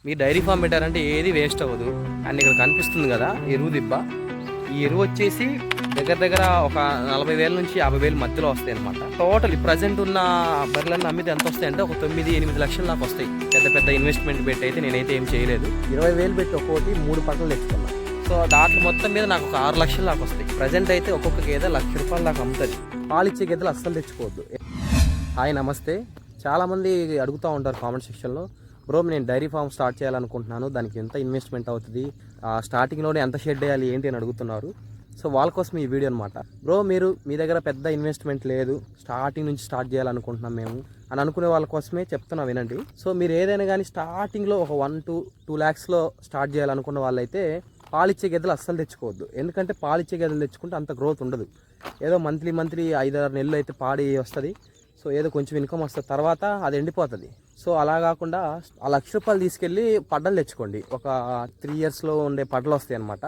మీ dairy farm పెట్టారంటే ఏది waste అవ్వదు. అండ్ ఇక్కడ కనిపిస్తుంది కదా ఎరువు దిబ్బ. ఈ ఎరువు వచ్చేసి దగ్గర దగ్గర ఒక 40,000 నుంచి 50,000 మధ్యలో వస్తాయి అనమాట. టోటల్ ప్రజెంట్ ఉన్న బర్రెలన్నీ అమ్మితే ఎంత వస్తాయి అంటే ఒక 9-8 లక్షలు నాకు వస్తాయి. పెద్ద పెద్ద ఇన్వెస్ట్మెంట్ పెట్టి అయితే నేనైతే ఏం చేయలేదు. 20,000 పెట్టి ఒక్కోటి 3 పట్టలు తెచ్చుకున్నాను. సో దాంట్లో మొత్తం మీద నాకు ఒక 6 లక్షలు నాకు వస్తాయి. ప్రజెంట్ అయితే ఒక్కొక్క గేదె ₹1,00,000 దాకా అమ్ముతుంది. పాలిచ్చే గేదెలు అస్సలు తెచ్చుకోవద్దు. హాయ్ నమస్తే. చాలామంది అడుగుతూ ఉంటారు కామెంట్ సెక్షన్లో, బ్రో నేను డైరీ ఫామ్ స్టార్ట్ చేయాలనుకుంటున్నాను, దానికి ఎంత ఇన్వెస్ట్మెంట్ అవుతుంది, స్టార్టింగ్లోనే ఎంత షెడ్ వేయాలి ఏంటి అని అడుగుతున్నారు. సో వాళ్ళ కోసం ఈ వీడియో అనమాట. బ్రో మీ దగ్గర పెద్ద ఇన్వెస్ట్మెంట్ లేదు, స్టార్టింగ్ నుంచి స్టార్ట్ చేయాలనుకుంటున్నాం మేము అని అనుకునే వాళ్ళ కోసమే చెప్తున్నా వినండి. సో మీరు ఏదైనా కానీ స్టార్టింగ్లో ఒక 1-2 lakhsలో స్టార్ట్ చేయాలనుకున్న వాళ్ళైతే పాలిచ్చే గేదెలు అస్సలు తెచ్చుకోవద్దు. ఎందుకంటే పాలిచ్చే గేదెలు తెచ్చుకుంటే అంత గ్రోత్ ఉండదు. ఏదో మంత్లీ 5-6 నెలలు అయితే పాడి వస్తుంది. సో ఏదో కొంచెం ఇన్కమ్ వస్తుంది, తర్వాత అది ఎండిపోతుంది. సో అలా కాకుండా ఆ ₹1,00,000 తీసుకెళ్ళి పడ్డలు తెచ్చుకోండి. ఒక 3 yearsలో ఉండే పడ్డలు వస్తాయి అనమాట.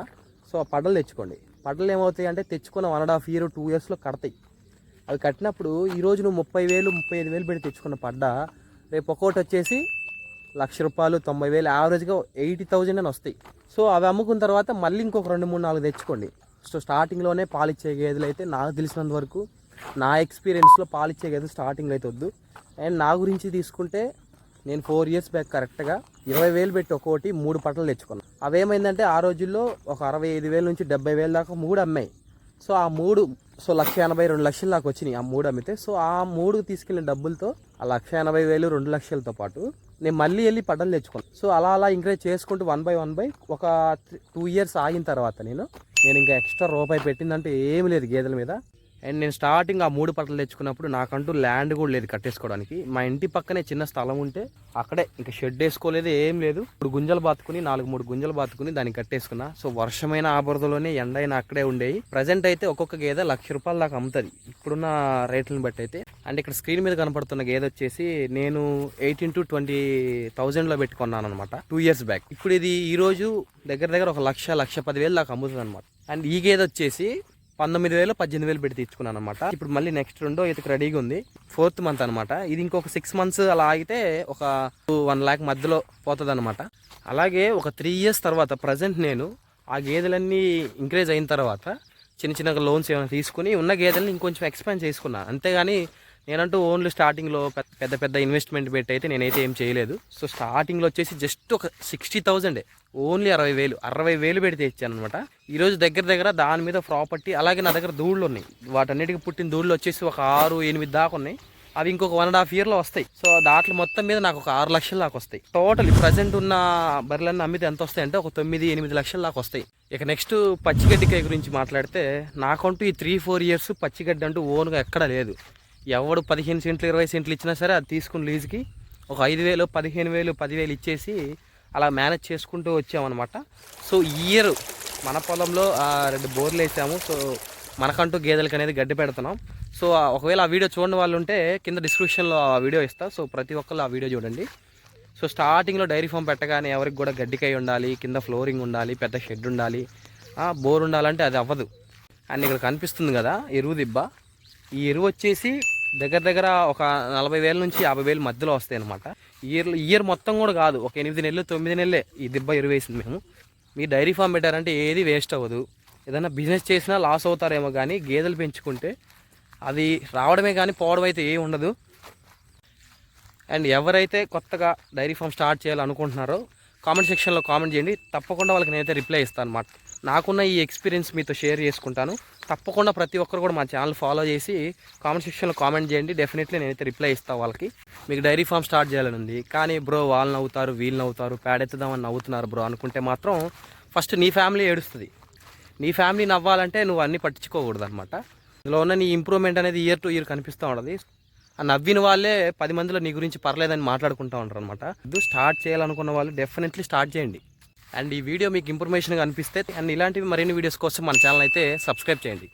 సో ఆ పడ్డలు తెచ్చుకోండి. పడ్డలు ఏమవుతాయి అంటే తెచ్చుకున్న 1.5 year 2 yearsలో కడతాయి. అవి కట్టినప్పుడు ఈరోజు నువ్వు 30,000-35,000 పెట్టి తెచ్చుకున్న పడ్డ రేపు ఒక్కోటి వచ్చేసి ₹1,00,000 90,000 యావరేజ్గా 80,000 అని వస్తాయి. సో అవి అమ్ముకున్న తర్వాత మళ్ళీ ఇంకొక 2-3-4 తెచ్చుకోండి. సో స్టార్టింగ్లోనే పాలిచ్చే గేదెలు అయితే నాకు తెలిసినంత వరకు నా ఎక్స్పీరియన్స్లో పాలిచ్చే గేదెలు స్టార్టింగ్లో అయితే వద్దు. అండ్ నా గురించి తీసుకుంటే నేను 4 years బ్యాక్ కరెక్ట్గా 20,000 పెట్టి ఒక్కోటి 3 పట్టలు తెచ్చుకున్నాను. అవేమైందంటే ఆ రోజుల్లో ఒక 65,000 నుంచి 70,000 దాకా 3 అమ్మాయి. సో ఆ 3 1,80,000-2 లక్షలు దాకా వచ్చినాయి ఆ 3 అమ్మితే. సో ఆ 3 తీసుకెళ్ళిన డబ్బులతో ఆ 1,80,000 2 లక్షలతో పాటు నేను మళ్ళీ వెళ్ళి పడ్డలు తెచ్చుకున్నాను. సో అలా ఇంక్రీజ్ చేసుకుంటూ 1 by 1 ఒక 2 years ఆగిన తర్వాత నేను ఇంకా ఎక్స్ట్రా రూపాయి పెట్టిందంటే ఏమి లేదు గేదెల మీద. అండ్ నేను స్టార్టింగ్ ఆ 3 పట్టలు తెచ్చుకున్నప్పుడు నాకంటూ ల్యాండ్ కూడా లేదు కట్టేసుకోవడానికి. మా ఇంటి పక్కనే చిన్న స్థలం ఉంటే అక్కడే ఇంకా షెడ్ వేసుకోలేదు, ఏం లేదు. 3 గుంజలు బాతుకుని 4-3 గుంజలు బాతుకుని దాన్ని కట్టేసుకున్నా. సో వర్షమైన ఆ బురదలోనే ఎండైనా అక్కడే ఉండేవి. ప్రజెంట్ అయితే ఒక్కొక్క గేదె ₹1,00,000 దాకా అమ్ముతుంది ఇప్పుడున్న రేట్లను బట్టి అయితే. అండ్ ఇక్కడ స్క్రీన్ మీద కనపడుతున్న గేదె వచ్చేసి నేను 18,000-20,000లో పెట్టుకున్నాను అనమాట 2 years బ్యాక్. ఇప్పుడు ఇది ఈ రోజు దగ్గర దగ్గర ఒక 1,10,000 దాకా అమ్ముతుంది అనమాట. అండ్ ఈ గేదె వచ్చేసి 19,000-18,000 పెట్టి తెచ్చుకున్నాను అనమాట. ఇప్పుడు మళ్ళీ నెక్స్ట్ 2వ ఈతకు రెడీగా ఉంది. 4th month అనమాట. ఇది ఇంకొక 6 months అలా ఆగితే ఒక 1 lakh మధ్యలో పోతుంది అనమాట. అలాగే ఒక 3 years తర్వాత ప్రజెంట్ నేను ఆ గేదెలన్నీ ఇంక్రీజ్ అయిన తర్వాత చిన్న లోన్స్ ఏమైనా తీసుకుని ఉన్న గేదెలని ఇంకొంచెం ఎక్స్పాండ్ చేసుకున్నా. అంతేగాని నేనంటూ ఓన్లీ స్టార్టింగ్లో పెద్ద ఇన్వెస్ట్మెంట్ పెట్టి అయితే నేనైతే ఏం చేయలేదు. సో స్టార్టింగ్లో వచ్చేసి జస్ట్ ఒక 60,000 ఓన్లీ 60,000 పెడితే ఇచ్చాను అనమాట. ఈరోజు దగ్గర దాని మీద ప్రాపర్టీ, అలాగే నా దగ్గర దూళ్ళు ఉన్నాయి. వాటన్నిటికి పుట్టిన దూళ్ళు వచ్చేసి ఒక 6-8 దాకా ఉన్నాయి. అవి ఇంకొక 1.5 yearలో వస్తాయి. సో దాంట్లో మొత్తం మీద నాకు ఒక 6 లక్షలు దాకా వస్తాయి. టోటల్ ప్రజెంట్ ఉన్న బర్రెలన్నీ అమ్మితే ఎంత వస్తాయి అంటే ఒక 9-8 లక్షలు దాకా వస్తాయి. ఇక నెక్స్ట్ పచ్చిగడ్డికాయ గురించి మాట్లాడితే నాకంటూ ఈ 3-4 years పచ్చిగడ్డి అంటూ ఓన్గా ఎక్కడా లేదు. ఎవడు 15 సెంట్లు 20 సెంట్లు ఇచ్చినా సరే అది తీసుకుని లీజుకి ఒక 5,000 15,000 10,000 ఇచ్చేసి అలా మేనేజ్ చేసుకుంటూ వచ్చామన్నమాట. సో ఈ ఇయర్ మన పొలంలో 2 బోర్లు వేసాము. సో మనకంటూ గేదెలకి అనేది గడ్డి పెడుతున్నాం. సో ఒకవేళ ఆ వీడియో చూడని వాళ్ళు ఉంటే కింద డిస్క్రిప్షన్లో ఆ వీడియో ఇస్తా. సో ప్రతి ఒక్కళ్ళు ఆ వీడియో చూడండి. సో స్టార్టింగ్లో డైరీ ఫామ్ పెట్టగానే ఎవరికి కూడా గడ్డికాయ ఉండాలి, కింద ఫ్లోరింగ్ ఉండాలి, పెద్ద షెడ్ ఉండాలి, బోర్ ఉండాలంటే అది అవ్వదు. అండ్ ఇక్కడ కనిపిస్తుంది కదా ఎరువు దిబ్బ. ఈ ఎరువు వచ్చేసి దగ్గర ఒక 40,000 నుంచి 50,000 మధ్యలో వస్తాయి అనమాట. ఇయర్ మొత్తం కూడా కాదు, ఒక 8 నెలలు 9 నెలలే ఈ దిబ్బ ఎరువు వేసింది మేము. మీ డైరీ ఫామ్ పెట్టారంటే ఏది వేస్ట్ అవ్వదు. ఏదైనా బిజినెస్ చేసినా లాస్ అవుతారేమో, కానీ గేదెలు పెంచుకుంటే అది రావడమే కానీ పోవడం అయితే ఏమి ఉండదు. అండ్ ఎవరైతే కొత్తగా డైరీ ఫామ్ స్టార్ట్ చేయాలనుకుంటున్నారో కామెంట్ సెక్షన్లో కామెంట్ చేయండి. తప్పకుండా వాళ్ళకి నేనైతే రిప్లై ఇస్తాను అనమాట. నాకున్న ఈ ఎక్స్పీరియన్స్ మీతో షేర్ చేసుకుంటాను. తప్పకుండా ప్రతి ఒక్కరు కూడా మా ఛానల్ ఫాలో చేసి కామెంట్ సెక్షన్లో కామెంట్ చేయండి. డెఫినెట్లీ నేనైతే రిప్లై ఇస్తాను వాళ్ళకి. మీకు డైరీ ఫామ్ స్టార్ట్ చేయాలని ఉంది కానీ బ్రో వాళ్ళు నవ్వుతారు వీళ్ళు నవ్వుతారు పేడెత్తుదామని నవ్వుతున్నారు బ్రో అనుకుంటే మాత్రం ఫస్ట్ నీ ఫ్యామిలీ ఏడుస్తుంది. నీ ఫ్యామిలీ నవ్వాలంటే నువ్వు అన్నీ పట్టించుకోకూడదు అనమాట. ఇందులో ఉన్న నీ ఇంప్రూవ్మెంట్ అనేది ఇయర్ టు ఇయర్ కనిపిస్తూ ఉంటుంది. ఆ నవ్విన వాళ్ళే 10 మందిలో నీ గురించి పర్లేదని మాట్లాడుకుంటూ ఉంటారు అనమాట. స్టార్ట్ చేయాలనుకున్న వాళ్ళు డెఫినెట్లీ స్టార్ట్ చేయండి. అండ్ ఈ వీడియో మీకు ఇన్ఫర్మేషన్గా అనిపిస్తే అండ్ ఇలాంటివి మరిన్ని వీడియోస్ కోసం మన ఛానల్ అయితే సబ్స్క్రైబ్ చేయండి.